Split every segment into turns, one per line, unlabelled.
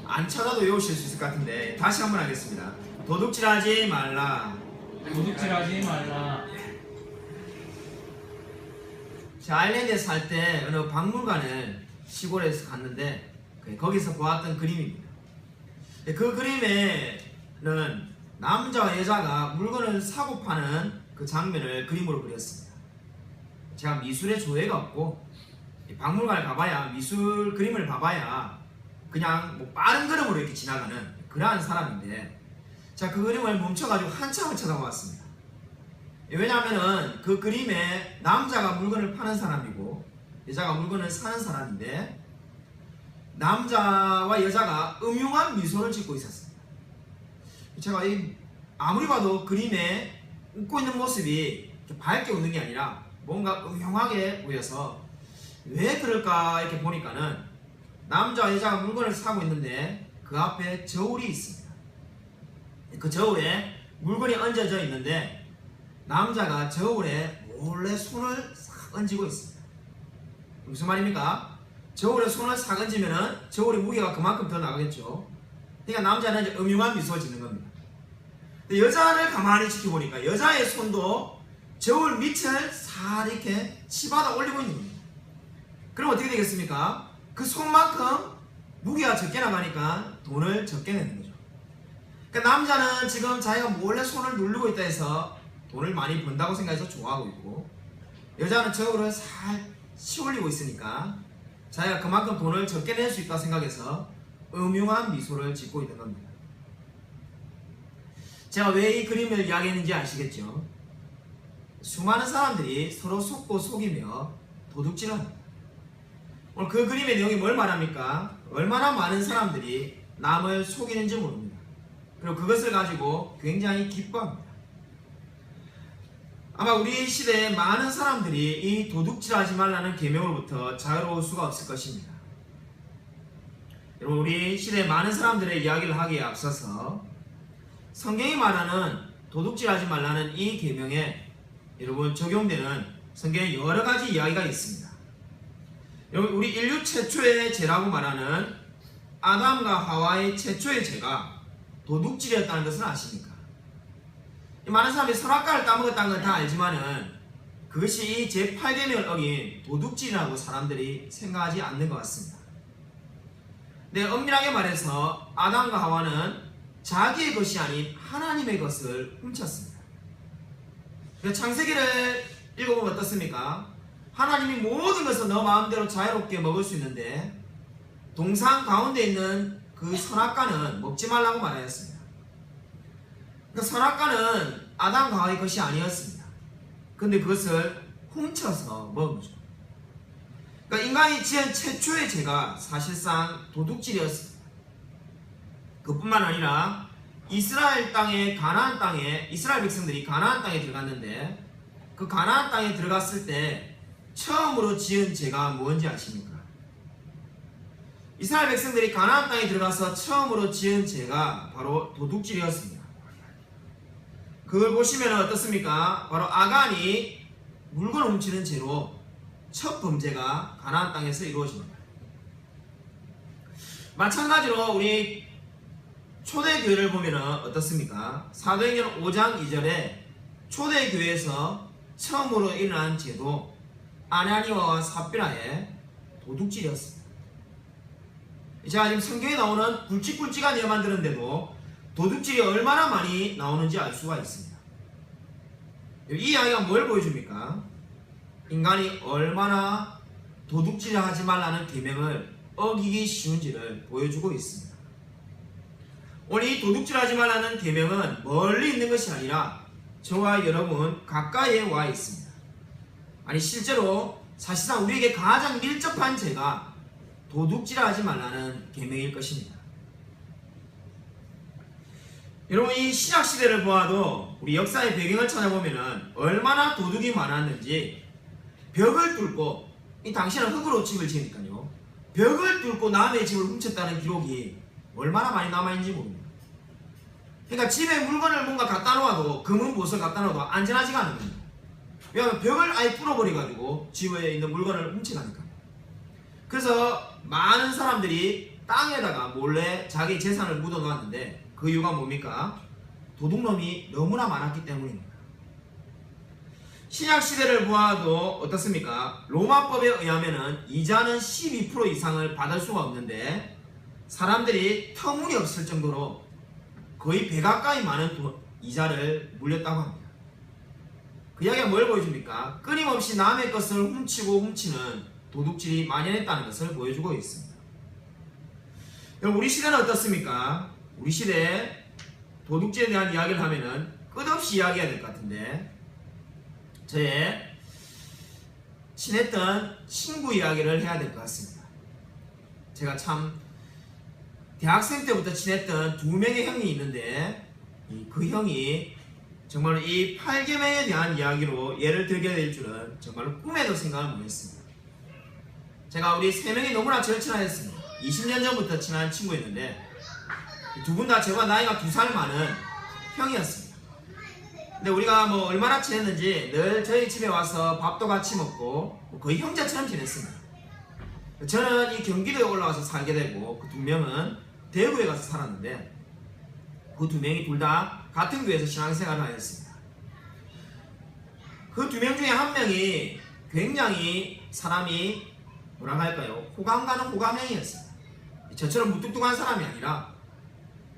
안 찾아도 외우실 수 있을 것 같은데 다시 한번 하겠습니다. 도둑질하지 말라.
도둑질하지 말라.
제가 아일랜드에 살 때 어느 박물관을 시골에서 갔는데 거기서 보았던 그림입니다. 그 그림에는 남자와 여자가 물건을 사고 파는 그 장면을 그림으로 그렸습니다. 제가 미술에 조예가 없고 박물관을 가봐야 미술 그림을 봐봐야 그냥 뭐 빠른 걸음으로 이렇게 지나가는 그러한 사람인데 자, 그 그림을 멈춰가지고 한참을 쳐다보았습니다. 왜냐하면은 그 그림에 남자가 물건을 파는 사람이고 여자가 물건을 사는 사람인데 남자와 여자가 음흉한 미소를 짓고 있었습니다. 제가 아무리 봐도 그림에 웃고 있는 모습이 밝게 웃는 게 아니라 뭔가 음흉하게 보여서 왜 그럴까 이렇게 보니까는 남자와 여자가 물건을 사고 있는데 그 앞에 저울이 있습니다. 그 저울에 물건이 얹어져 있는데 남자가 저울에 몰래 손을 싹 얹고 있습니다. 무슨 말입니까? 저울에 손을 싹 얹으면은 저울의 무게가 그만큼 더 나가겠죠. 그러니까 남자는 이제 음흉한 미소를 짓는 겁니다. 근데 여자를 가만히 지켜보니까 여자의 손도 저울 밑을 싹 이렇게 치받아 올리고 있는 겁니다. 그럼 어떻게 되겠습니까? 그 손만큼 무게가 적게 나가니까 돈을 적게 내는 거죠. 그러니까 남자는 지금 자기가 몰래 손을 누르고 있다 해서 돈을 많이 번다고 생각해서 좋아하고 있고 여자는 저울을 살 치올리고 있으니까 자기가 그만큼 돈을 적게 낼 수 있다고 생각해서 음흉한 미소를 짓고 있는 겁니다. 제가 왜 이 그림을 이야기했는지 아시겠죠? 수많은 사람들이 서로 속고 속이며 도둑질을 합니다. 오늘 그 그림의 내용이 뭘 말합니까? 얼마나 많은 사람들이 남을 속이는지 모릅니다. 그리고 그것을 가지고 굉장히 기뻐합니다. 아마 우리 시대에 많은 사람들이 이 도둑질하지 말라는 계명으로부터 자유로울 수가 없을 것입니다. 여러분, 우리 시대에 많은 사람들의 이야기를 하기에 앞서서 성경이 말하는 도둑질하지 말라는 이 계명에 여러분 적용되는 성경의 여러 가지 이야기가 있습니다. 여러분, 우리 인류 최초의 죄라고 말하는 아담과 하와의 최초의 죄가 도둑질이었다는 것을 아십니까? 많은 사람들이 선악과를 따먹었다는 건 다 알지만은 그것이 이 제8계명을 어긴 도둑질이라고 사람들이 생각하지 않는 것 같습니다. 근데 엄밀하게 말해서 아담과 하와는 자기의 것이 아닌 하나님의 것을 훔쳤습니다. 창세기를 읽어보면 어떻습니까? 하나님이 모든 것을 너 마음대로 자유롭게 먹을 수 있는데 동상 가운데 있는 그 선악과는 먹지 말라고 말하였습니다. 그러니까 선악과는 아담과 하와의 것이 아니었습니다. 그런데 그것을 훔쳐서 먹은 거죠. 그러니까 인간이 지은 최초의 죄가 사실상 도둑질이었습니다. 그뿐만 아니라 이스라엘 백성들이 가나안 땅에 들어갔는데 그 가나안 땅에 들어갔을 때 처음으로 지은 죄가 뭔지 아십니까? 이스라엘 백성들이 가나안 땅에 들어가서 처음으로 지은 죄가 바로 도둑질이었습니다. 그걸 보시면 어떻습니까? 바로 아간이 물건을 훔치는 죄로 첫 범죄가 가나안 땅에서 이루어집니다. 마찬가지로 우리 초대교회를 보면 어떻습니까? 사도행전 5장 2절에 초대교회에서 처음으로 일어난 죄도 아나니아와 삽비라의 도둑질이었습니다. 제가 지금 성경에 나오는 굵직굵직한 예만 들었는데도 도둑질이 얼마나 많이 나오는지 알 수가 있습니다. 이 이야기가 뭘 보여줍니까? 인간이 얼마나 도둑질을 하지 말라는 계명을 어기기 쉬운지를 보여주고 있습니다. 오늘 이 도둑질하지 말라는 계명은 멀리 있는 것이 아니라 저와 여러분 가까이에 와 있습니다. 아니 실제로 사실상 우리에게 가장 밀접한 죄가 도둑질하지 말라는 계명일 것입니다. 여러분, 이 신약시대를 보아도 우리 역사의 배경을 찾아보면 얼마나 도둑이 많았는지 벽을 뚫고, 이 당시에는 흙으로 집을 지으니까요, 벽을 뚫고 남의 집을 훔쳤다는 기록이 얼마나 많이 남아있는지 모릅니다. 그러니까 집에 물건을 뭔가 갖다 놓아도, 금은 무엇을 갖다 놓아도 안전하지가 않은 겁니다. 왜냐하면 벽을 아예 뚫어버려가지고 집에 있는 물건을 훔쳐가니까. 그래서 많은 사람들이 땅에다가 몰래 자기 재산을 묻어놓았는데 그 이유가 뭡니까? 도둑놈이 너무나 많았기 때문입니다. 신약시대를 보아도 어떻습니까? 로마법에 의하면은 이자는 12% 이상을 받을 수가 없는데 사람들이 터무니없을 정도로 거의 배 가까이 많은 이자를 물렸다고 합니다. 그 이야기가 뭘 보여줍니까? 끊임없이 남의 것을 훔치고 훔치는 도둑질이 만연했다는 것을 보여주고 있습니다. 여러분, 우리 시대는 어떻습니까? 우리 시대에 도둑질에 대한 이야기를 하면은 끝없이 이야기해야 될 것 같은데, 저의 친했던 친구 이야기를 해야 될 것 같습니다. 제가 참 대학생 때부터 친했던 2명의 형이 있는데 그 형이 정말로 이 8계명에 대한 이야기로 예를 들게 될 줄은 정말로 꿈에도 생각을 못했습니다. 제가 우리 3명이 너무나 절친하였습니다. 20년 전부터 친한 친구였는데 두 분 다 저와 나이가 2살 많은 형이었습니다. 근데 우리가 뭐 얼마나 친했는지 늘 저희 집에 와서 밥도 같이 먹고 거의 형제처럼 지냈습니다. 저는 이 경기도에 올라와서 살게 되고 그 2명은 대구에 가서 살았는데 그 2명이 둘 다 같은 교회에서 신앙생활을 하였습니다. 그 2명 중에 한 명이 굉장히 사람이 뭐라 할까요? 호감 가는 호감형이었습니다. 저처럼 무뚝뚝한 사람이 아니라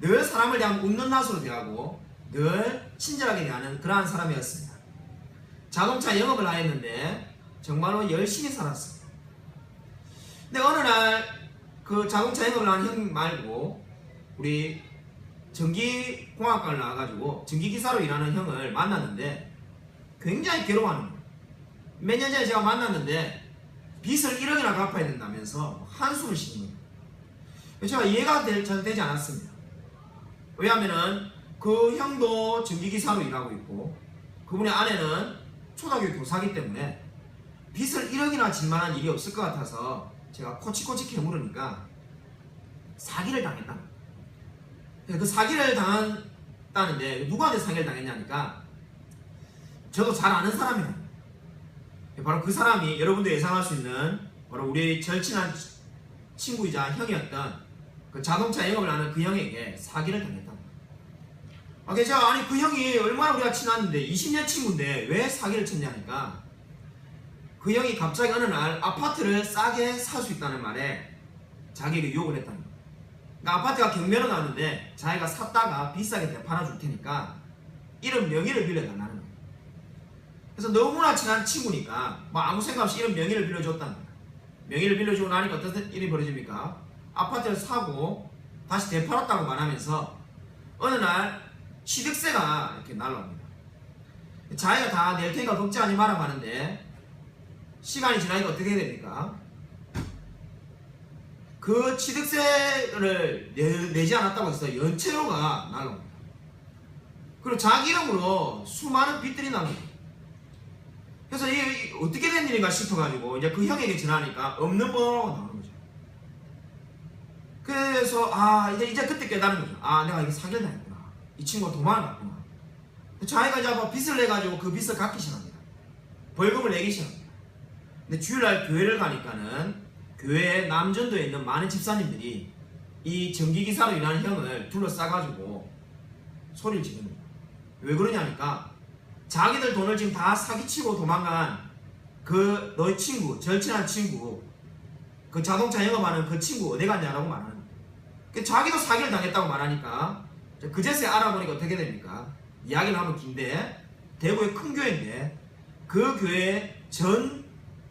늘 사람을 대하면 웃는 낯으로 대하고 늘 친절하게 대하는 그러한 사람이었습니다. 자동차 영업을 하였는데 정말로 열심히 살았습니다. 근데 어느 날 그 자동차 영업을 하는 형 말고 우리 전기공학과를 나와가지고 전기기사로 일하는 형을 만났는데 굉장히 괴로워하는 거예요. 몇 년 전에 제가 만났는데 빚을 1억이나 갚아야 된다면서 한숨을 쉬는 거예요. 제가 이해가 잘 되지 않았습니다. 왜냐하면은 그 형도 전기기사로 일하고 있고 그분의 아내는 초등학교 교사기 때문에 빚을 1억이나 질 만한 일이 없을 것 같아서 제가 코치코치 캐물으니까 사기를 당했다. 그 사기를 당했다는데 누구한테 사기를 당했냐니까 저도 잘 아는 사람이에요. 바로 그 사람이 여러분도 예상할 수 있는 바로 우리 절친한 친구이자 형이었던 그 자동차 영업을 하는 그 형에게 사기를 당했다. 그래서 아니 그 형이 얼마나 우리가 친했는데 20년 친구인데 왜 사기를 쳤냐니까 그 형이 갑자기 어느 날 아파트를 싸게 살 수 있다는 말에 자기에게 유혹을 했다는 거예요. 그러니까 아파트가 경매로 나왔는데 자기가 샀다가 비싸게 되팔아 줄 테니까 이런 명의를 빌려달라는 거예요. 그래서 너무나 친한 친구니까 뭐 아무 생각 없이 이런 명의를 빌려줬다는 거예요. 명의를 빌려주고 나니까 어떤 일이 벌어집니까? 아파트를 사고 다시 되팔았다고 말하면서 어느 날 취득세가 이렇게 날라옵니다. 자기가 다 낼 테니까 걱정하지 말라고 하는데 시간이 지나니까 어떻게 됩니까? 그 취득세를 내지 않았다고 해서 연체료가 날라옵니다. 그리고 자기 이름으로 수많은 빚들이 나옵니다. 그래서 이게 어떻게 된 일인가 싶어가지고 이제 그 형에게 전화하니까 없는 번호라고 나오는 거죠. 그래서 이제 그때 깨달은 거죠. 내가 이게 사기를 당했구나. 이 친구가 도망을 갔구나. 자기가 이제 빚을 내가지고 그 빚을 갚기 시작합니다. 벌금을 내기 시작합니다. 근데 주일날 교회를 가니까는 교회 남전도에 있는 많은 집사님들이 이 전기기사로 일하는 형을 둘러싸가지고 소리를 지르는 거예요. 왜 그러냐니까 자기들 돈을 지금 다 사기치고 도망간 그 너의 친구, 절친한 친구, 그 자동차 영업하는 그 친구 어디 갔냐라고 말하는 거예요. 자기도 사기를 당했다고 말하니까 그제서야 알아보니까 어떻게 됩니까? 이야기를 하면 긴데 대구의 큰 교회인데 그 교회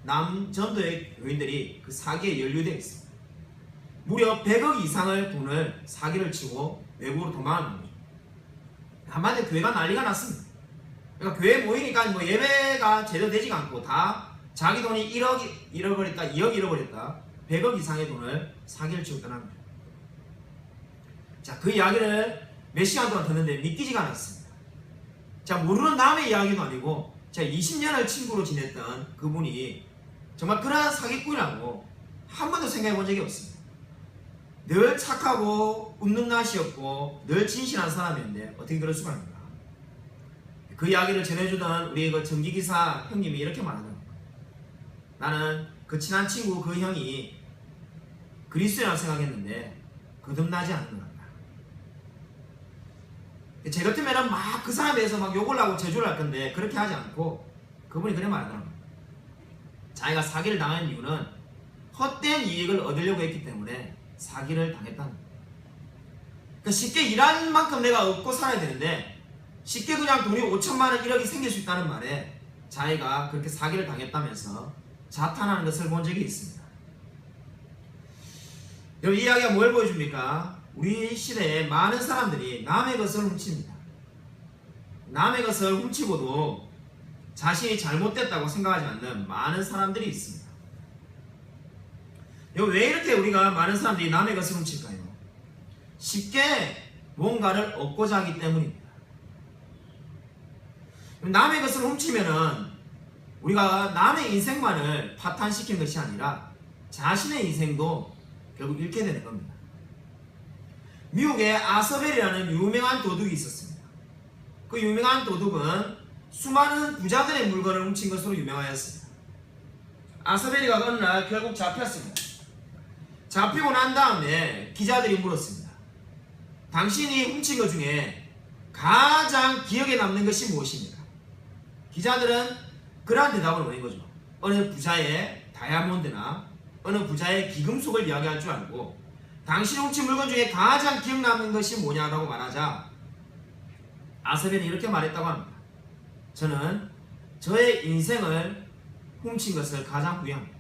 남전도의 교인들이 그 사기에 연루되어 있습니다. 무려 100억 이상의 돈을 사기를 치고 외국으로 도망하는 거죠. 한마디로 교회가 난리가 났습니다. 그러니까 교회 모이니까 뭐 예배가 제대로 되지가 않고 다 자기 돈이 1억 잃어버렸다, 2억 잃어버렸다, 100억 이상의 돈을 사기를 치고 떠납니다. 자, 그 이야기를 몇 시간 동안 듣는데 믿기지가 않았습니다. 자, 모르는 남의 이야기도 아니고 제가 20년을 친구로 지냈던 그분이 정말 그러한 사기꾼이라고 한 번도 생각해 본 적이 없습니다. 늘 착하고 웃는 낯이었고 늘 진실한 사람이었는데 어떻게 그럴 수가 있는가. 그 이야기를 전해주던 우리 그 전기기사 형님이 이렇게 말하더라고요. 나는 그 친한 친구 그 형이 그리스도라고 생각했는데 거듭나지 않는 것 같다. 제 같으면 막 그 사람에 대해서 막 욕을 하고 저주를 할 건데 그렇게 하지 않고 그분이 그래 말하더라고요. 자기가 사기를 당한 이유는 헛된 이익을 얻으려고 했기 때문에 사기를 당했다는 거예요. 그러니까 쉽게 일한 만큼 내가 얻고 살아야 되는데 쉽게 그냥 돈이 5천만 원 1억이 생길 수 있다는 말에 자기가 그렇게 사기를 당했다면서 자탄하는 것을 본 적이 있습니다. 여러분 이 이야기가 뭘 보여줍니까? 우리 시대에 많은 사람들이 남의 것을 훔칩니다. 남의 것을 훔치고도 자신이 잘못됐다고 생각하지 않는 많은 사람들이 있습니다. 왜 이렇게 우리가 많은 사람들이 남의 것을 훔칠까요? 쉽게 뭔가를 얻고자 하기 때문입니다. 남의 것을 훔치면은 우리가 남의 인생만을 파탄시키는 것이 아니라 자신의 인생도 결국 잃게 되는 겁니다. 미국에 아서벨이라는 유명한 도둑이 있었습니다. 그 유명한 도둑은 수많은 부자들의 물건을 훔친 것으로 유명하였습니다. 아서벨이가 어느 날 결국 잡혔습니다. 잡히고 난 다음에 기자들이 물었습니다. 당신이 훔친 것 중에 가장 기억에 남는 것이 무엇입니까? 기자들은 그러한 대답을 원한 거죠. 어느 부자의 다이아몬드나 어느 부자의 기금속을 이야기할 줄 알고 당신이 훔친 물건 중에 가장 기억 남는 것이 뭐냐라고 말하자 아서벨이 이렇게 말했다고 합니다. 저는 저의 인생을 훔친 것을 가장 후회합니다.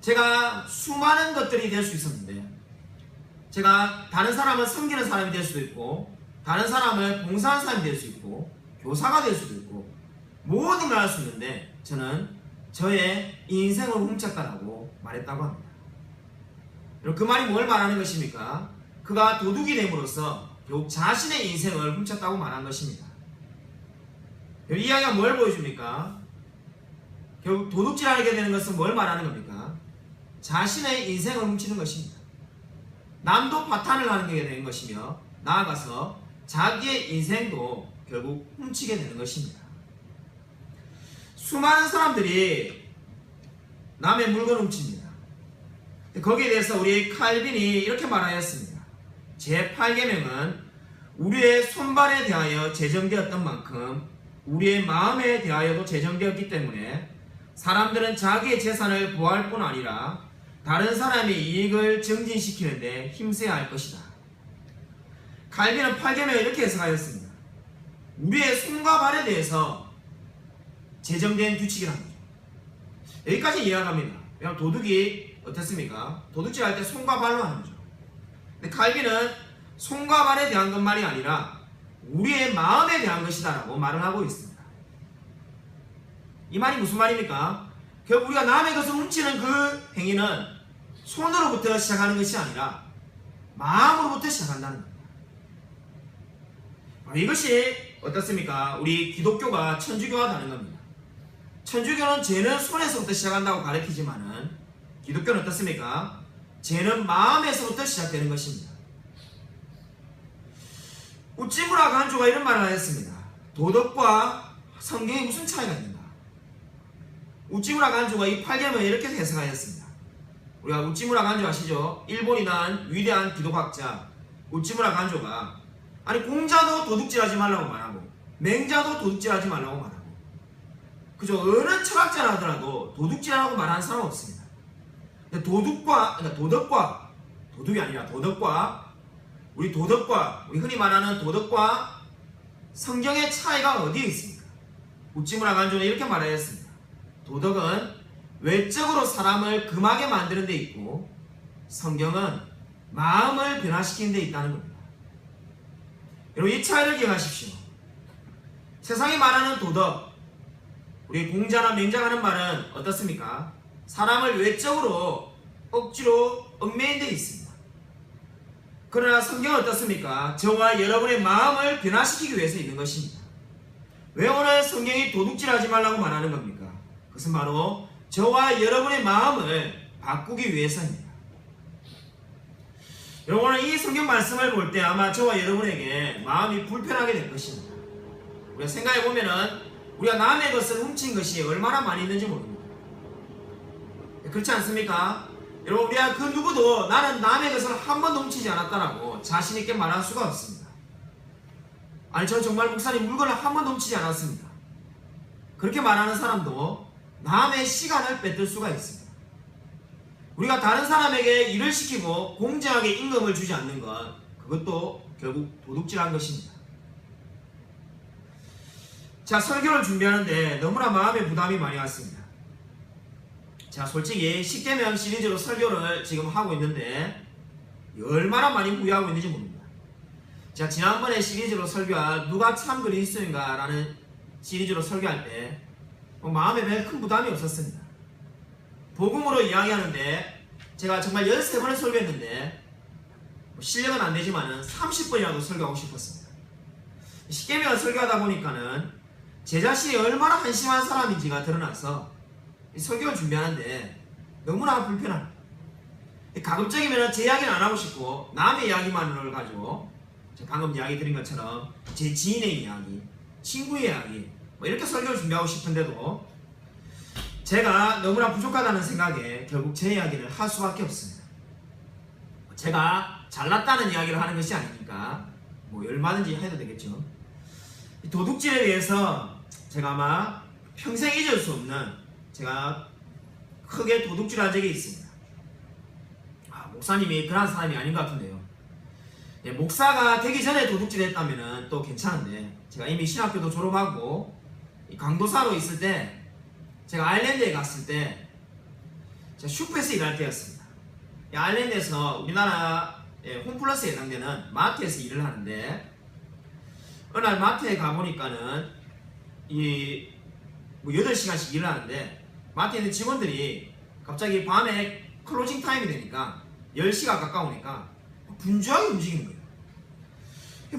제가 수많은 것들이 될 수 있었는데 제가 다른 사람을 섬기는 사람이 될 수도 있고 다른 사람을 봉사하는 사람이 될 수 있고 교사가 될 수도 있고 모든 걸 할 수 있는데 저는 저의 인생을 훔쳤다라고 말했다고 합니다. 그 말이 뭘 말하는 것입니까? 그가 도둑이 됨으로써 결국 자신의 인생을 훔쳤다고 말한 것입니다. 이 이야기가 뭘 보여줍니까? 결국 도둑질하게 되는 것은 뭘 말하는 겁니까? 자신의 인생을 훔치는 것입니다. 남도 파탄을 하는 게 되는 것이며 나아가서 자기의 인생도 결국 훔치게 되는 것입니다. 수많은 사람들이 남의 물건을 훔칩니다. 거기에 대해서 우리 칼빈이 이렇게 말하였습니다. 제8계명은 우리의 손발에 대하여 제정되었던 만큼 우리의 마음에 대하여도 제정되었기 때문에 사람들은 자기의 재산을 보호할 뿐 아니라 다른 사람의 이익을 증진시키는 데 힘써야 할 것이다. 칼빈은 8계명을 이렇게 해석하였습니다. 우리의 손과 발에 대해서 제정된 규칙이라는 거죠. 여기까지 이해합니다. 왜냐하면 도둑이 어떻습니까? 도둑질할 때 손과 발로 하는 거죠. 근데 칼빈은 손과 발에 대한 것만이 아니라 우리의 마음에 대한 것이다 라고 말을 하고 있습니다. 이 말이 무슨 말입니까? 결국 우리가 남의 것을 훔치는 그 행위는 손으로부터 시작하는 것이 아니라 마음으로부터 시작한다는 겁니다. 이것이 어떻습니까? 우리 기독교가 천주교와 다른 겁니다. 천주교는 죄는 손에서부터 시작한다고 가르치지만은 기독교는 어떻습니까? 죄는 마음에서부터 시작되는 것입니다. 우찌무라 간주가 이런 말을 하였습니다. 도덕과 성경에 무슨 차이가 있는가? 우찌무라 간주가 이 8계명을 이렇게 해석하였습니다. 우리가 우찌무라 간주 아시죠? 일본이 난 위대한 기독학자 우찌무라 간주가 아니 공자도 도둑질하지 말라고 말하고 맹자도 도둑질하지 말라고 말하고 그죠? 어느 철학자라 하더라도 도둑질하라고 말하는 사람은 없습니다. 근데 도덕과 도둑이 아니라 도덕과 우리 흔히 말하는 도덕과 성경의 차이가 어디에 있습니까? 우찌무라 간주는 이렇게 말하였습니다. 도덕은 외적으로 사람을 금하게 만드는 데 있고 성경은 마음을 변화시키는 데 있다는 겁니다. 여러분 이 차이를 기억하십시오. 세상이 말하는 도덕, 우리 공자나 맹자가 하는 말은 어떻습니까? 사람을 외적으로 억지로 얽매인 데 있습니다. 그러나 성경은 어떻습니까? 저와 여러분의 마음을 변화시키기 위해서 있는 것입니다. 왜 오늘 성경이 도둑질하지 말라고 말하는 겁니까? 그것은 바로 저와 여러분의 마음을 바꾸기 위해서입니다. 여러분 오늘 이 성경 말씀을 볼 때 아마 저와 여러분에게 마음이 불편하게 될 것입니다. 우리가 생각해보면은 우리가 남의 것을 훔친 것이 얼마나 많이 있는지 모릅니다. 그렇지 않습니까? 여러분 우리가 그 누구도 나는 남의 것을 한 번도 훔치지 않았다라고 자신 있게 말할 수가 없습니다. 아니 저는 정말 목사님 물건을 한 번도 훔치지 않았습니다. 그렇게 말하는 사람도 남의 시간을 뺏을 수가 있습니다. 우리가 다른 사람에게 일을 시키고 공정하게 임금을 주지 않는 것, 그것도 결국 도둑질한 것입니다. 자, 설교를 준비하는데 너무나 마음에 부담이 많이 왔습니다. 자, 솔직히 10계명 시리즈로 설교를 지금 하고 있는데 얼마나 많이 후회하고 있는지 모릅니다. 자, 지난번에 시리즈로 설교한 누가 참 그리스도인가 라는 시리즈로 설교할 때 마음에 별 큰 부담이 없었습니다. 복음으로 이야기하는데 제가 정말 13번을 설교했는데 실력은 안 되지만 30번이라도 설교하고 싶었습니다. 10계명을 설교하다 보니까는 제 자신이 얼마나 한심한 사람인지가 드러나서 설교를 준비하는데 너무나 불편합니다. 가급적이면 제 이야기는 안 하고 싶고 남의 이야기만을 가지고 방금 이야기 드린 것처럼 제 지인의 이야기, 친구의 이야기 이렇게 설교를 준비하고 싶은데도 제가 너무나 부족하다는 생각에 결국 제 이야기를 할 수밖에 없습니다. 제가 잘났다는 이야기를 하는 것이 아니니까 얼마든지 해도 되겠죠. 도둑질에 대해서 제가 아마 평생 잊을 수 없는, 제가 크게 도둑질한 적이 있습니다. 목사님이 그런 사람이 아닌 것 같은데요. 목사가 되기 전에 도둑질했다면 또 괜찮은데 제가 이미 신학교도 졸업하고 강도사로 있을 때 제가 아일랜드에 갔을 때 제가 슈퍼에서 일할 때였습니다. 아일랜드에서 우리나라 홈플러스에 해당되는 마트에서 일을 하는데 어느 날 마트에 가보니까는 8시간씩 일을 하는데 마트에 있는 직원들이 갑자기 밤에 클로징 타임이 되니까 10시가 가까우니까 분주하게 움직이는 거예요.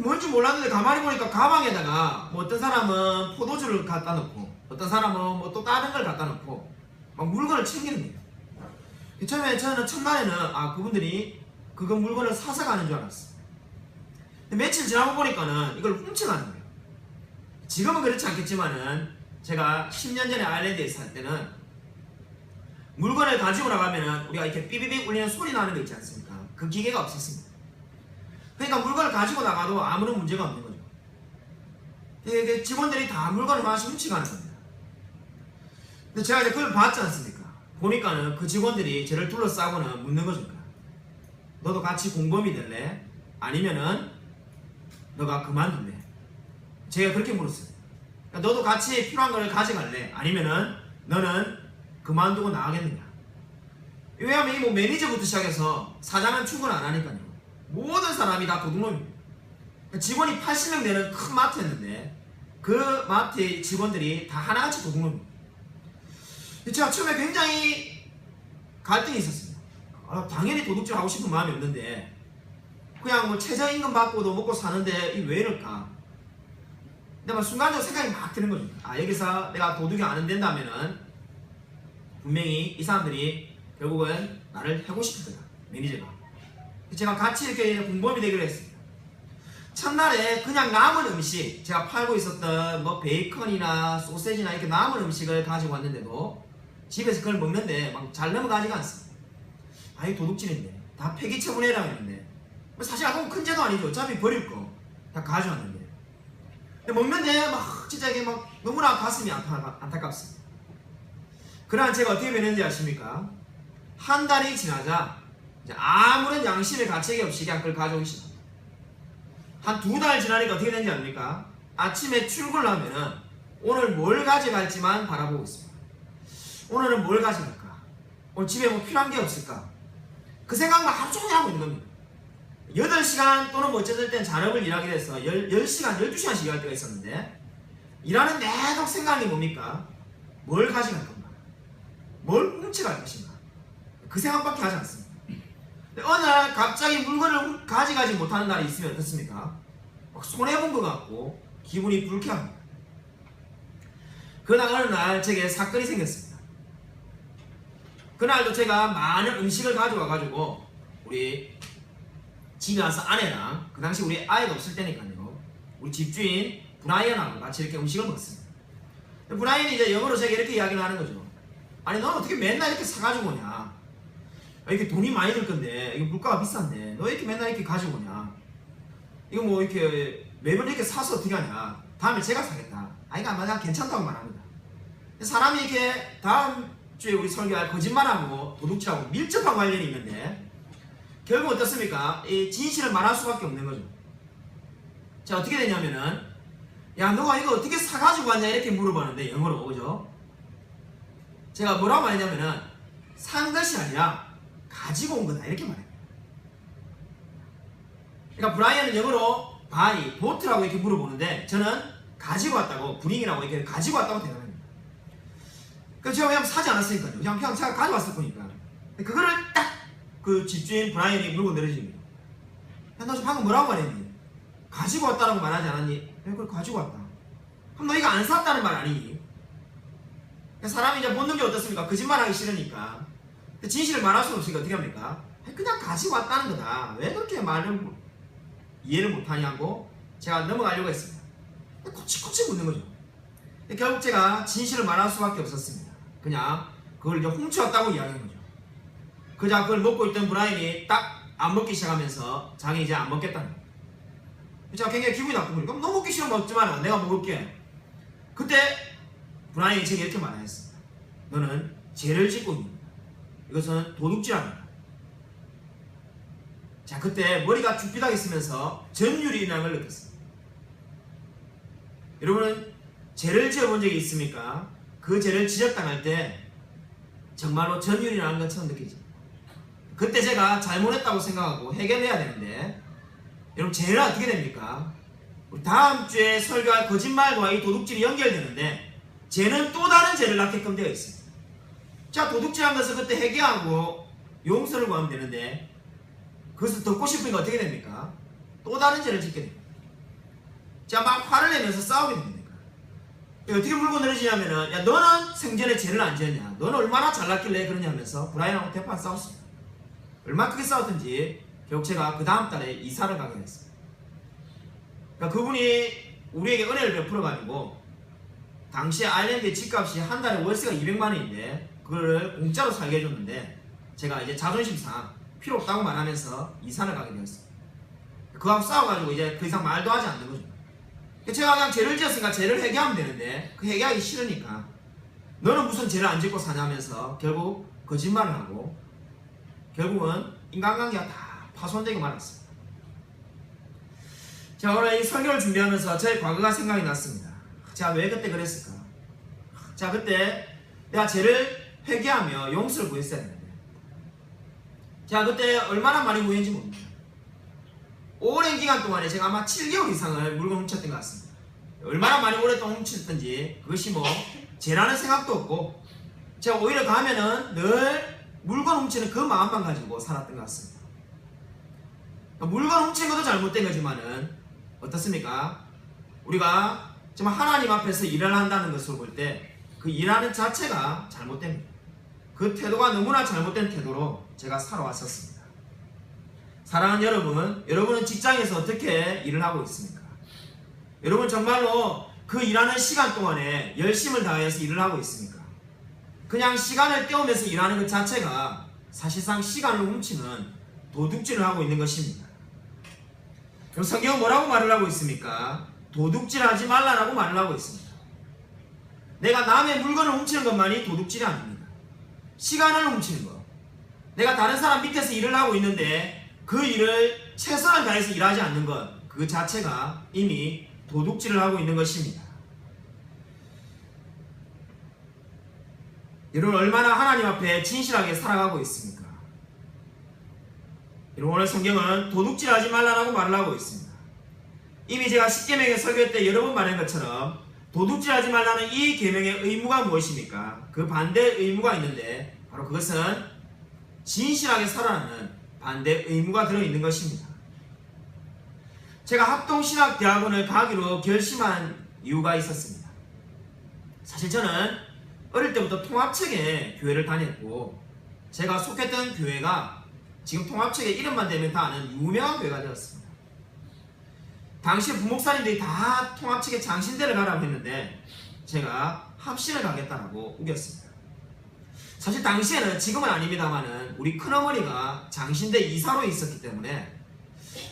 뭔지 몰랐는데 가만히 보니까 가방에다가 어떤 사람은 포도주를 갖다 놓고 어떤 사람은 또 다른 걸 갖다 놓고 막 물건을 챙기는 거예요. 처음에 저는 첫날에는 그분들이 그거 물건을 사서 가는 줄 알았어요. 며칠 지나고 보니까는 이걸 훔쳐가는 거예요. 지금은 그렇지 않겠지만은 제가 10년 전에 아일랜드에 살 때는 물건을 가지고 나가면은 우리가 이렇게 삐비빅 울리는 소리 나는 거 있지 않습니까? 그 기계가 없었습니다. 그러니까 물건을 가지고 나가도 아무런 문제가 없는 거죠. 직원들이 다 물건을 하나씩 훔쳐가는 겁니다. 근데 제가 이제 그걸 봤지 않습니까? 보니까는 그 직원들이 저를 둘러싸고는 묻는 거죠. 너도 같이 공범이 될래? 아니면은 너가 그만둘래? 제가 그렇게 물었어요. 그러니까 너도 같이 필요한 걸 가져갈래? 아니면은 너는 그만두고 나가겠느냐? 왜냐하면 이 매니저부터 시작해서 사장은 출근 안 하니까요. 모든 사람이 다 도둑놈입니다. 직원이 80명 되는 큰 마트였는데 그 마트의 직원들이 다 하나같이 도둑놈입니다. 제가 처음에 굉장히 갈등이 있었습니다. 당연히 도둑질 하고 싶은 마음이 없는데 그냥 최저임금 받고도 먹고 사는데 왜 이럴까? 근데 순간적으로 생각이 막 드는 거죠. 여기서 내가 도둑이 안 된다면은 분명히 이 사람들이 결국은 나를 해고 싶을 거다. 매니저가. 제가 같이 이렇게 공범이 되기로 했습니다. 첫날에 그냥 남은 음식, 제가 팔고 있었던 베이컨이나 소세지나 이렇게 남은 음식을 가지고 왔는데도 집에서 그걸 먹는데 막 잘 넘어가지가 않습니다. 이거 도둑질인데 다 폐기 처분해라 했는데 사실 아까 큰 죄도 아니죠. 어차피 버릴 거 다 가져왔는데 근데 먹는데 막 진짜 이게 막 너무나 가슴이 안타깝습니다. 그러나 제가 어떻게 변했는지 아십니까? 한 달이 지나자 이제 아무런 양심의 가책이 없이 그냥 그걸 가져오기 시작합니다. 한 2달 지나니까 어떻게 되는지 압니까? 아침에 출근을 하면은 오늘 뭘 가져갈지만 바라보고 있습니다. 오늘은 뭘 가져갈까? 오늘 집에 필요한 게 없을까? 그 생각만 하루 종일 하고 있는 겁니다. 8시간 또는 어쨌든 땐 잔업을 일하게 돼서 10시간, 12시간씩 일할 때가 있었는데 일하는 내내 생각이 뭡니까? 뭘 가져갈 건가? 뭘 훔쳐갈 것인가? 그 생각밖에 하지 않습니다. 어느 날 갑자기 물건을 가져가지 못하는 날이 있으면 어떻습니까? 막 손해본 것 같고 기분이 불쾌합니다. 그날 어느 날 제게 사건이 생겼습니다. 그날도 제가 많은 음식을 가져와가지고 우리 집에 와서 아내랑 그 당시 우리 아이가 없을 때니까요. 우리 집주인 브라이언하고 같이 이렇게 음식을 먹었습니다. 브라이언이 이제 영어로 제가 이렇게 이야기를 하는 거죠. 아니 넌 어떻게 맨날 이렇게 사가지고 오냐? 이게 돈이 많이 들 건데 이거 물가가 비싼데 너 이렇게 맨날 이렇게 가지고 오냐? 이거 뭐 이렇게 매번 이렇게 사서 어떻게 하냐? 다음에 제가 사겠다. 이거 아마 괜찮다고 말합니다. 사람이 이렇게 다음 주에 우리 설교할 거짓말하고 도둑질하고 밀접한 관련이 있는데 결국 어떻습니까? 이 진실을 말할 수밖에 없는 거죠. 자, 어떻게 되냐면은 야, 너가 이거 어떻게 사가지고 왔냐 이렇게 물어보는데 영어로 그죠? 제가 뭐라고 말했냐면은 산 것이 아니라 가지고 온 거다 이렇게 말해요. 그러니까 브라이언은 영어로 buy, bought라고 이렇게 물어보는데 저는 가지고 왔다고, bring이라고 이렇게 가지고 왔다고 대답합니다. 그래서 제가 그냥 사지 않았으니까요. 그냥 제가 가져왔을 거니까. 그거를 딱 그 집주인 브라이언이 물고 내려집니다. 야, 너 방금 뭐라고 말했니? 가지고 왔다라고 말하지 않았니? 그걸 가지고 왔다. 그럼 너 이거 안 샀다는 말 아니니? 사람이 이제 본능이 어떻습니까? 거짓말하기 싫으니까. 진실을 말할 수 없으니까 어떻게 합니까? 그냥 가지고 왔다는 거다. 왜 그렇게 말을 이해를 못하냐고 제가 넘어가려고 했습니다. 코치코치 묻는 거죠. 결국 제가 진실을 말할 수밖에 없었습니다. 그냥 그걸 이제 훔쳐왔다고 이야기한 거죠. 그자 그걸 먹고 있던 브라이언이 딱 안 먹기 시작하면서 자기 이제 안 먹겠다는 거예요. 제가 굉장히 기분이 나쁜 거예요. 그럼 너 먹기 싫으면 먹지 마라. 내가 먹을게. 그때 브라이언이 제게 이렇게 말했습니다. 너는 죄를 짓고 있는 거야. 이것은 도둑질합니다. 자, 그때 머리가 죽비닥 쓰면서 전율이라는 걸 느꼈습니다. 여러분은 죄를 지어본 적이 있습니까? 그 죄를 지적당할 때 정말로 전율이라는 건 처음 느끼죠. 그때 제가 잘못했다고 생각하고 해결해야 되는데 여러분 죄는 어떻게 됩니까? 우리 다음 주에 설교할 거짓말과 이 도둑질이 연결되는데 죄는 또 다른 죄를 낳게끔 되어 있습니다. 자, 도둑질한 것을 그때 회개하고 용서를 구하면 되는데 그것을 덮고 싶으니까 어떻게 됩니까? 또 다른 죄를 짓게 됩니다. 자, 막 화를 내면서 싸우게 됩니다. 어떻게 물고 늘어지냐면은 야, 너는 생전에 죄를 안 지었냐? 너는 얼마나 잘났길래 그러냐 하면서 브라이언하고 대판 싸웠습니다. 얼마나 크게 싸웠던지 결국 제가 그 다음 달에 이사를 가게 됐습니다. 그러니까 그분이 우리에게 은혜를 베풀어가지고 당시에 아일랜드의 집값이 한 달에 월세가 200만 원인데 그거를 공짜로 살게 해줬는데 제가 이제 자존심상 필요 없다고 말하면서 이사를 가게 되었습니다. 그하고 싸워가지고 이제 그 이상 말도 하지 않는 거죠. 제가 그냥 죄를 지었으니까 죄를 회개하면 되는데 그 회개하기 싫으니까 너는 무슨 죄를 안 짓고 사냐면서 결국 거짓말을 하고 결국은 인간관계가 다 파손되게 말았습니다. 자, 오늘 이 설교를 준비하면서 저의 과거가 생각이 났습니다. 제가 왜 그때 그랬을까? 자, 그때 내가 죄를 회개하며 용서를 구했어야 되는데 제가 그때 얼마나 많이 구했는지 모릅니다. 오랜 기간 동안에 제가 아마 7개월 이상을 물건 훔쳤던 것 같습니다. 얼마나 많이 오랫동안 훔쳤던지 그것이 뭐 죄라는 생각도 없고 제가 오히려 가면은 늘 물건 훔치는 그 마음만 가지고 살았던 것 같습니다. 물건 훔치는 것도 잘못된 거지만은 어떻습니까? 우리가 정말 하나님 앞에서 일을 한다는 것을 볼 때 그 일하는 자체가 잘못됩니다. 그 태도가 너무나 잘못된 태도로 제가 살아왔었습니다. 사랑하는 여러분, 여러분은 직장에서 어떻게 일을 하고 있습니까? 여러분 정말로 그 일하는 시간 동안에 열심을 다해서 일을 하고 있습니까? 그냥 시간을 때우면서 일하는 것 자체가 사실상 시간을 훔치는 도둑질을 하고 있는 것입니다. 그럼 성경은 뭐라고 말을 하고 있습니까? 도둑질하지 말라라고 말을 하고 있습니다. 내가 남의 물건을 훔치는 것만이 도둑질이 아닙니다. 시간을 훔치는 것. 내가 다른 사람 밑에서 일을 하고 있는데 그 일을 최선을 다해서 일하지 않는 것, 그 자체가 이미 도둑질을 하고 있는 것입니다. 여러분 얼마나 하나님 앞에 진실하게 살아가고 있습니까? 여러분 오늘 성경은 도둑질하지 말라라고 말을 하고 있습니다. 이미 제가 10계명의 설교 때 여러 번 말한 것처럼 도둑질하지 말라는 이 계명의 의무가 무엇입니까? 그 반대 의무가 있는데 바로 그것은 진실하게 살아가는 반대 의무가 들어있는 것입니다. 제가 합동신학대학원을 가기로 결심한 이유가 있었습니다. 사실 저는 어릴 때부터 통합책에 교회를 다녔고 제가 속했던 교회가 지금 통합책에 이름만 대면 다 아는 유명한 교회가 되었습니다. 당시 부목사님들이 다 통합책에 장신대를 가라고 했는데 제가 합신을 가겠다라고 우겼습니다. 사실 당시에는 지금은 아닙니다만은 우리 큰어머니가 장신대 이사로 있었기 때문에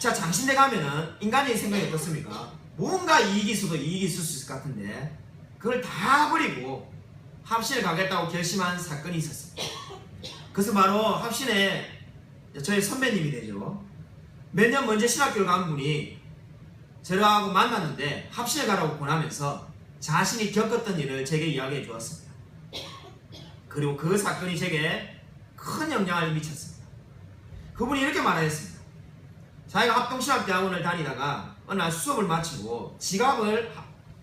자 장신대 가면은 인간적인 생각이 어떻습니까? 뭔가 이익이 있어도 이익이 있을 수 있을 것 같은데 그걸 다 버리고 합신을 가겠다고 결심한 사건이 있었습니다. 그래서 바로 합신에 저희 선배님이 되죠. 몇 년 먼저 신학교를 간 분이 저하고 만났는데 합신을 가라고 권하면서 자신이 겪었던 일을 제게 이야기해 주었습니다. 그리고 그 사건이 제게 큰 영향을 미쳤습니다. 그분이 이렇게 말하였습니다. 자기가 합동신학대학원을 다니다가 어느 날 수업을 마치고 지갑을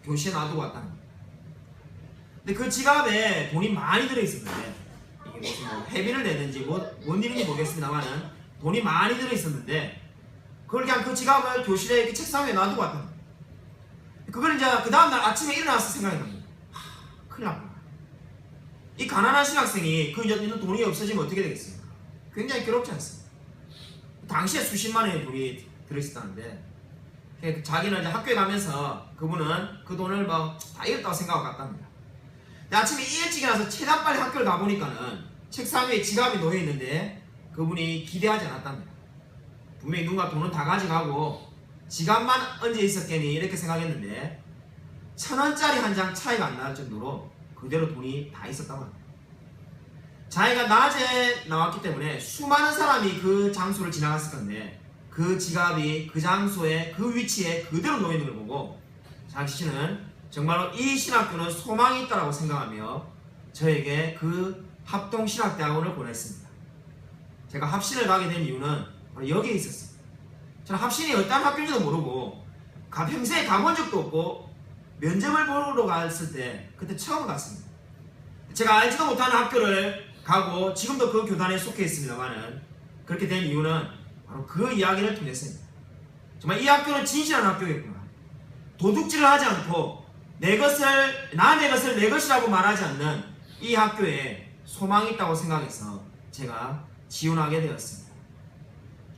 교실에 놔두고 왔다는 겁니다. 근데 그 지갑에 돈이 많이 들어있었는데 이게 무슨 뭐 회비를 내는지 뭔 일인지 모르겠습니다만은 돈이 많이 들어있었는데 그걸 그냥 그 지갑을 교실에 이렇게 책상 위에 놔두고 왔다는 겁니다. 그걸 이제 그 다음날 아침에 일어나서 생각이 납니다. 큰일 났구나. 이 가난한 신학생이 그 있는 돈이 없어지면 어떻게 되겠습니까? 굉장히 괴롭지 않습니까? 당시에 수십만 원의 돈이 들어있었다는데 자기는 이제 학교에 가면서 그분은 그 돈을 뭐 다 잃었다고 생각하고 갔답니다. 근데 아침에 일찍 일어나서 최대한 빨리 학교를 가보니까는 책상 위에 지갑이 놓여있는데 그분이 기대하지 않았답니다. 분명히 누군가 돈은 다 가져가고 지갑만 얹어 있었겠니 이렇게 생각했는데 1,000원짜리 한 장 차이가 안 날 정도로 그대로 돈이 다 있었다고 합니다. 자기가 낮에 나왔기 때문에 수많은 사람이 그 장소를 지나갔을 건데 그 지갑이 그 장소에 그 위치에 그대로 놓여있는 걸 보고 자신은 정말로 이 신학교는 소망이 있다고 생각하며 저에게 그 합동신학대학원을 보냈습니다. 제가 합신을 가게 된 이유는 바로 여기에 있었습니다. 저는 합신이 어떤 학교인지도 모르고 평생에 가본 적도 없고 면접을 보러 갔을 때 그때 처음 갔습니다. 제가 알지도 못하는 학교를 가고 지금도 그 교단에 속해 있습니다만은 그렇게 된 이유는 바로 그 이야기를 통해서입니다. 정말 이 학교는 진실한 학교겠구나. 도둑질을 하지 않고 남의 것을 내 것이라고 말하지 않는 이 학교에 소망이 있다고 생각해서 제가 지원하게 되었습니다.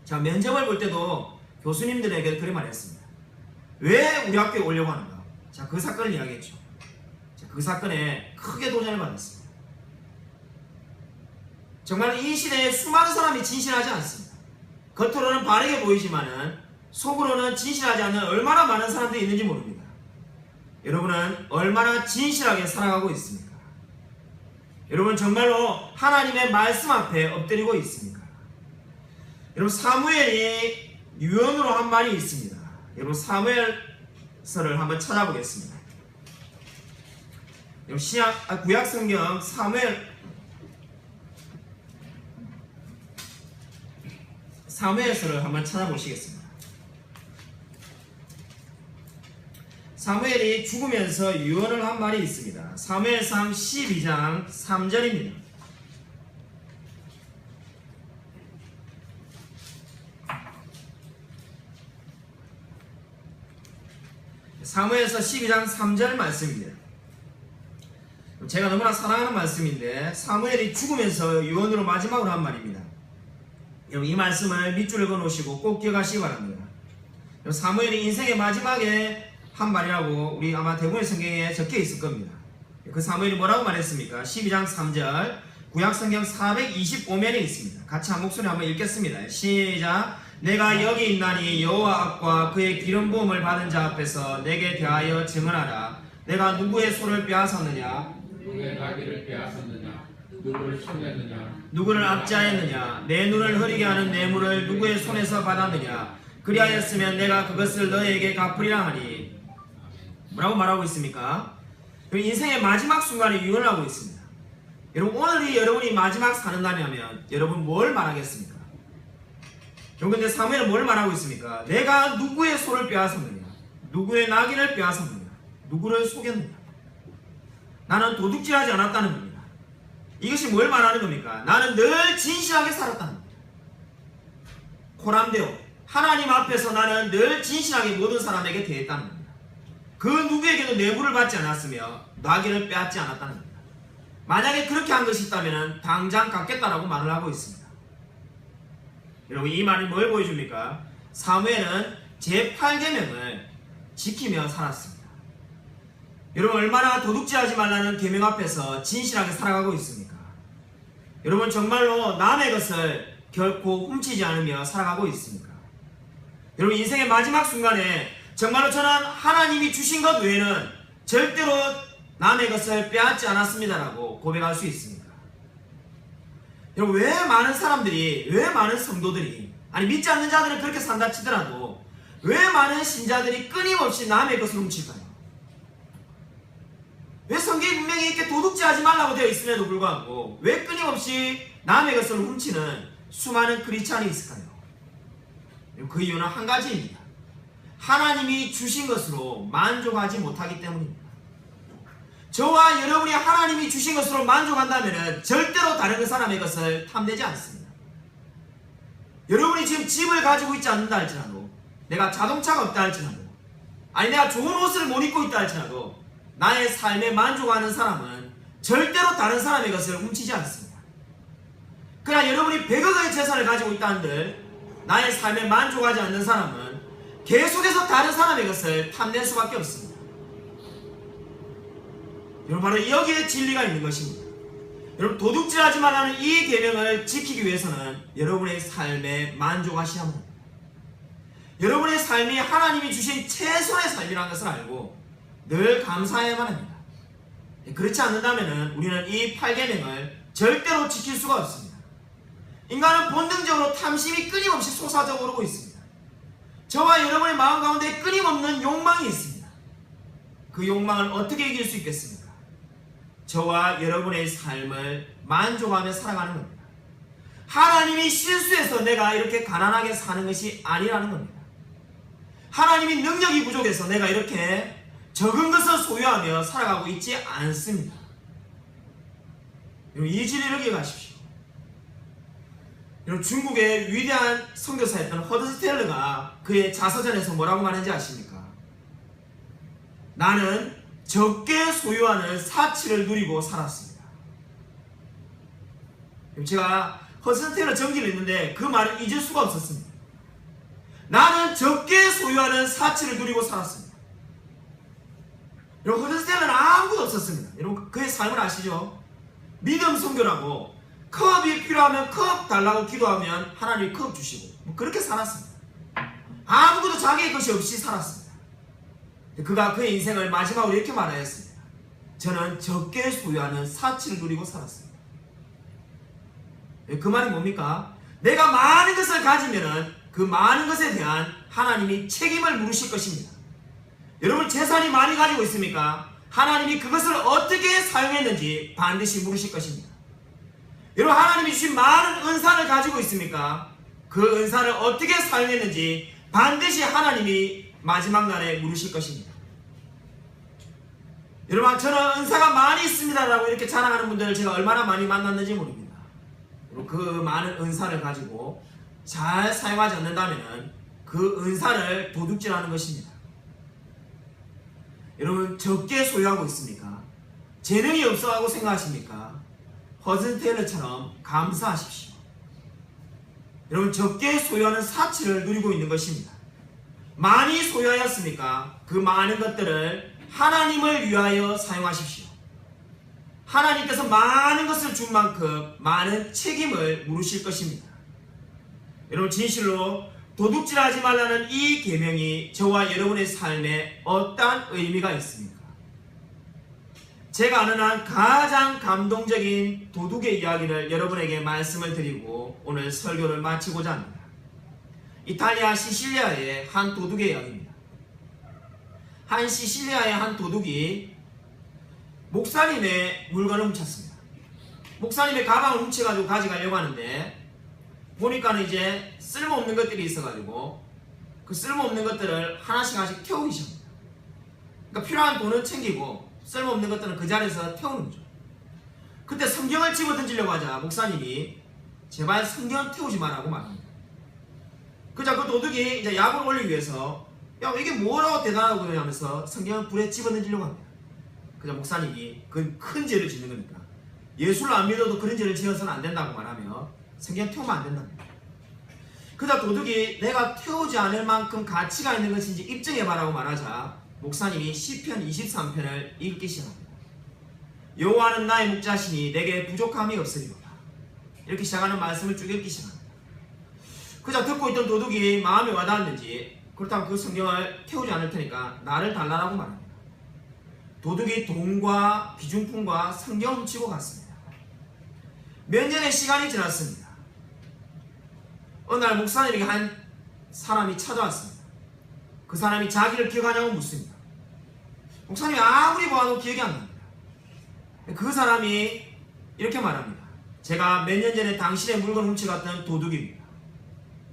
제가 면접을 볼 때도 교수님들에게 그렇게 말했습니다. 왜 우리 학교에 오려고 하는가? 자, 그 사건을 이야기했죠. 자, 그 사건에 크게 도전을 받았습니다. 정말 이 시대에 수많은 사람이 진실하지 않습니다. 겉으로는 바르게 보이지만은 속으로는 진실하지 않는 얼마나 많은 사람들이 있는지 모릅니다. 여러분은 얼마나 진실하게 살아가고 있습니까? 여러분 정말로 하나님의 말씀 앞에 엎드리고 있습니까? 여러분 사무엘이 유언으로 한 말이 있습니다. 여러분 사무엘서를 한번 찾아보겠습니다. 여러분 구약 성경 사무엘서를 한번 찾아보시겠습니다. 사무엘이 죽으면서 유언을 한 말이 있습니다. 사무엘상 12장 3절입니다. 사무엘서 12장 3절 말씀입니다. 제가 너무나 사랑하는 말씀인데 사무엘이 죽으면서 유언으로 마지막으로 한 말입니다. 여러분 이 말씀을 밑줄을 그어놓으시고 꼭 기억하시기 바랍니다. 사무엘이 인생의 마지막에 한 말이라고 우리 아마 대부분의 성경에 적혀 있을 겁니다. 그 사무엘이 뭐라고 말했습니까? 12장 3절 구약성경 425면에 있습니다. 같이 한 목소리 한번 읽겠습니다. 시작. 내가 여기 있나니 여호와 앞과 그의 기름 부음을 받은 자 앞에서 내게 대하여 증언하라. 내가 누구의 소를 빼앗았느냐?
누구의 나귀를 빼앗았느냐? 누구를 속였느냐?
누구를 압제하였느냐? 내 눈을 흐리게 하는 뇌물을 누구의 손에서 받았느냐? 그리하였으면 내가 그것을 너에게 갚으리라 하니. 뭐라고 말하고 있습니까? 인생의 마지막 순간에 유언을 하고 있습니다. 여러분 오늘이 여러분이 마지막 사는 날이라면 여러분 뭘 말하겠습니까? 여러분 근데 사무엘은 뭘 말하고 있습니까? 내가 누구의 소를 빼앗았느냐? 누구의 나귀를 빼앗았느냐? 누구를 속였느냐? 나는 도둑질하지 않았다는 겁니다. 이것이 뭘 말하는 겁니까? 나는 늘 진실하게 살았다는 겁니다. 코람데오 하나님 앞에서 나는 늘 진실하게 모든 사람에게 대했다는 겁니다. 그 누구에게도 뇌물을 받지 않았으며 나귀를 빼앗지 않았다는 겁니다. 만약에 그렇게 한 것이 있다면 당장 갚겠다라고 말을 하고 있습니다. 여러분 이 말이 뭘 보여줍니까? 사무엘은 제8계명을 지키며 살았습니다. 여러분 얼마나 도둑질하지 말라는 계명 앞에서 진실하게 살아가고 있습니까? 여러분 정말로 남의 것을 결코 훔치지 않으며 살아가고 있습니까? 여러분 인생의 마지막 순간에 정말로 저는 하나님이 주신 것 외에는 절대로 남의 것을 빼앗지 않았습니다라고 고백할 수 있습니다. 여러분 왜 많은 사람들이, 왜 많은 성도들이, 아니 믿지 않는 자들은 그렇게 산다 치더라도 왜 많은 신자들이 끊임없이 남의 것을 훔칠까요? 왜 성경에 분명히 이렇게 도둑질하지 말라고 되어 있음에도 불구하고 왜 끊임없이 남의 것을 훔치는 수많은 크리스찬이 있을까요? 그 이유는 한 가지입니다. 하나님이 주신 것으로 만족하지 못하기 때문입니다. 저와 여러분이 하나님이 주신 것으로 만족한다면 절대로 다른 그 사람의 것을 탐내지 않습니다. 여러분이 지금 집을 가지고 있지 않는다 할지라도, 내가 자동차가 없다 할지라도, 아니 내가 좋은 옷을 못 입고 있다 할지라도 나의 삶에 만족하는 사람은 절대로 다른 사람의 것을 훔치지 않습니다. 그러나 여러분이 100억의 재산을 가지고 있다 한들 나의 삶에 만족하지 않는 사람은 계속해서 다른 사람의 것을 탐낼 수밖에 없습니다. 여러분 바로 여기에 진리가 있는 것입니다. 여러분 도둑질하지 말라는 이 계명을 지키기 위해서는 여러분의 삶에 만족하셔야 합니다. 여러분의 삶이 하나님이 주신 최선의 삶이라는 것을 알고 늘 감사해야만 합니다. 그렇지 않는다면 우리는 이 8계명을 절대로 지킬 수가 없습니다. 인간은 본능적으로 탐심이 끊임없이 솟아져 오르고 있습니다. 저와 여러분의 마음 가운데 끊임없는 욕망이 있습니다. 그 욕망을 어떻게 이길 수 있겠습니까? 저와 여러분의 삶을 만족하며 살아가는 겁니다. 하나님이 실수해서 내가 이렇게 가난하게 사는 것이 아니라는 겁니다. 하나님이 능력이 부족해서 내가 이렇게 적은 것을 소유하며 살아가고 있지 않습니다. 여러분 이 진리를 기억하십시오. 여러분 중국의 위대한 선교사였던 허드스텔러가 그의 자서전에서 뭐라고 말하는지 아십니까? 나는 적게 소유하는 사치를 누리고 살았습니다. 제가 허드스텔러 전기를 읽는데 그 말을 잊을 수가 없었습니다. 나는 적게 소유하는 사치를 누리고 살았습니다. 여러분 허드스텔러는 아무것도 없었습니다. 여러분 그의 삶을 아시죠? 믿음 선교라고 컵이 필요하면 컵 달라고 기도하면 하나님이 컵 주시고 뭐 그렇게 살았습니다. 아무것도 자기의 것이 없이 살았습니다. 그가 그의 인생을 마지막으로 이렇게 말하였습니다. 저는 적게 소유하는 사치를 누리고 살았습니다. 그 말이 뭡니까? 내가 많은 것을 가지면은 그 많은 것에 대한 하나님이 책임을 물으실 것입니다. 여러분 재산이 많이 가지고 있습니까? 하나님이 그것을 어떻게 사용했는지 반드시 물으실 것입니다. 여러분 하나님이 주신 많은 은사를 가지고 있습니까? 그 은사를 어떻게 사용했는지 반드시 하나님이 마지막 날에 물으실 것입니다. 여러분 저는 은사가 많이 있습니다 라고 이렇게 자랑하는 분들을 제가 얼마나 많이 만났는지 모릅니다. 그 많은 은사를 가지고 잘 사용하지 않는다면 그 은사를 도둑질하는 것입니다. 여러분 적게 소유하고 있습니까? 재능이 없어하고 생각하십니까? 허슨테일러처럼 감사하십시오. 여러분 적게 소유하는 사치를 누리고 있는 것입니다. 많이 소유하였습니까? 그 많은 것들을 하나님을 위하여 사용하십시오. 하나님께서 많은 것을 준 만큼 많은 책임을 물으실 것입니다. 여러분 진실로 도둑질하지 말라는 이 계명이 저와 여러분의 삶에 어떠한 의미가 있습니까? 제가 아는 한 가장 감동적인 도둑의 이야기를 여러분에게 말씀을 드리고 오늘 설교를 마치고자 합니다. 이탈리아 시실리아의 한 도둑의 이야기입니다. 한 시실리아의 한 도둑이 목사님의 물건을 훔쳤습니다. 목사님의 가방을 훔쳐가지고 가져가려고 하는데 보니까는 이제 쓸모없는 것들이 있어가지고 그 쓸모없는 것들을 하나씩 태우기 시작합니다. 그러니까 필요한 돈은 챙기고 쓸모없는 것들은 그 자리에서 태우는 거죠. 그때 성경을 집어 던지려고 하자 목사님이 제발 성경 태우지 말라고 말합니다. 그자 그 도둑이 이제 약을 올리기 위해서 야 이게 뭐라고 대단하고 그러냐면서 성경을 불에 집어 던지려고 합니다. 그자 목사님이 그 큰 죄를 짓는 거니까 예수를 안 믿어도 그런 죄를 지어서는 안 된다고 말하며 성경 태우면 안 된답니다. 그자 도둑이 내가 태우지 않을 만큼 가치가 있는 것인지 입증해봐라고 말하자 목사님이 시편 23편을 읽기 시작합니다. 여호와는 나의 목자시니 내게 부족함이 없으리로다. 이렇게 시작하는 말씀을 쭉 읽기 시작합니다. 그자 듣고 있던 도둑이 마음에 와닿았는지 그렇다면 그 성경을 태우지 않을 테니까 나를 달라라고 말합니다. 도둑이 돈과 귀중품과 성경을 훔치고 갔습니다. 몇 년의 시간이 지났습니다. 어느 날 목사님에게 한 사람이 찾아왔습니다. 그 사람이 자기를 기억하냐고 묻습니다. 목사님이 아무리 보아도 기억이 안 납니다. 그 사람이 이렇게 말합니다. 제가 몇 년 전에 당신의 물건 훔쳐갔던 도둑입니다.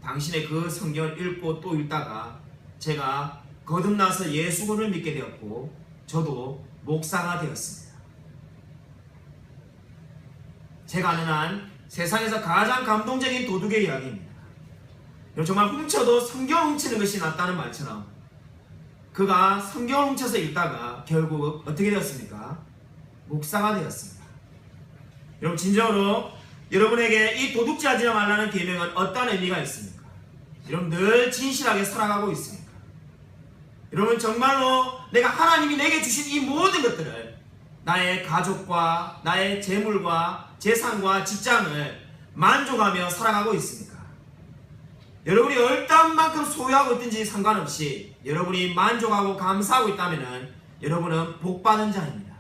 당신의 그 성경을 읽고 또 읽다가 제가 거듭나서 예수를 믿게 되었고 저도 목사가 되었습니다. 제가 아는 한 세상에서 가장 감동적인 도둑의 이야기입니다. 정말 훔쳐도 성경 훔치는 것이 낫다는 말처럼 그가 성경을 훔쳐서 읽다가 결국 어떻게 되었습니까? 목사가 되었습니다. 여러분 진정으로 여러분에게 이 도둑질하지 말라는 계명은 어떤 의미가 있습니까? 여러분 늘 진실하게 살아가고 있습니까? 여러분 정말로 내가 하나님이 내게 주신 이 모든 것들을 나의 가족과 나의 재물과 재산과 직장을 만족하며 살아가고 있습니까? 여러분이 얼마만큼 만큼 소유하고 있든지 상관없이 여러분이 만족하고 감사하고 있다면 여러분은 복받은 자입니다.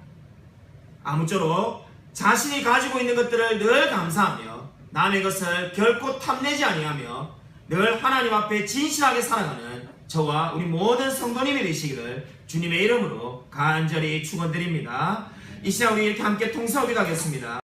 아무쪼록 자신이 가지고 있는 것들을 늘 감사하며 남의 것을 결코 탐내지 아니하며 늘 하나님 앞에 진실하게 살아가는 저와 우리 모든 성도님이 되시기를 주님의 이름으로 간절히 축원드립니다. 이 시간 우리 이렇게 함께 통성기도 하겠습니다.